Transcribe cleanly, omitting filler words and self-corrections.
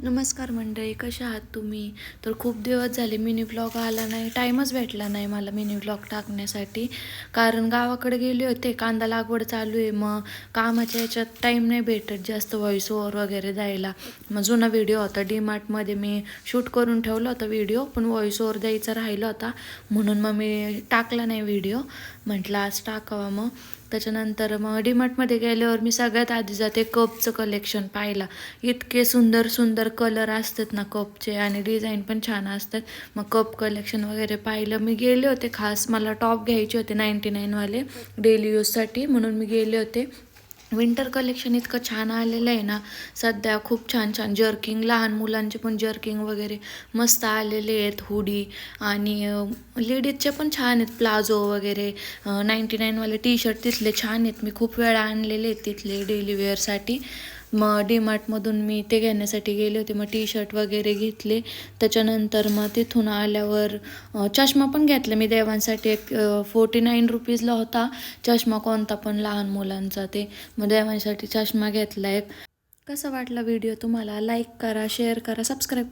नमस्कार मंडळी, कशा आहात तुम्ही? तर खूप दिवस झाले मिनी ब्लॉग आला नाही, टाईमच भेटला नाही मला मिनी ब्लॉग टाकण्यासाठी. कारण गावाकडे गेले होते, कांदा लागवड चालू आहे, मग कामाच्या याच्यात टाईम नाही भेटत जास्त व्हॉइस ओव्हर वगैरे द्यायला. मग जुना व्हिडिओ होता डीमार्टमध्ये मी शूट करून ठेवला होता व्हिडिओ, पण व्हॉइस ओव्हर द्यायचा राहिला होता, म्हणून मग मी टाकला नाही व्हिडिओ. म्हटलं आज टाकावा मग. त्याच्यानंतर मग डीमार्टमध्ये गेल्यावर मी सगळ्यात आधी जाते कपचं कलेक्शन पाहायला. इतके सुंदर सुंदर कलर असतात ना कपचे, आणि डिझाईन पण छान असतात. मग कप कलेक्शन वगैरे पाहिलं. मी गेले होते, खास मला टॉप घ्यायचे होते 99वाले डेली यूजसाठी, म्हणून मी गेले होते. विंटर कलेक्शन इतकं छान आलेलं आहे ना सध्या, खूप छान छान जर्किंग, लहान मुलांचे पण जर्किंग वगैरे मस्त आलेले आहेत. हुडी आणि लेडीजचे पण छान आहेत, प्लाझो वगैरे. 99वाले टी शर्ट तिथले छान आहेत, मी खूप वेळा आणलेले आहेत तिथले डेली वेअरसाठी. मग डीमार्टमधून मी ते घेण्यासाठी गेले होते, मग टी शर्ट वगैरे घेतले. त्याच्यानंतर मग तिथून आल्यावर चष्मा पण घेतला मी देवांसाठी. एक 49 रुपीजला होता चष्मा, कोणता पण लहान मुलांचा. ते मग देवांसाठी चष्मा घेतला एक. कसा वाटला व्हिडिओ तुम्हाला? लाईक करा, शेअर करा, सबस्क्राईब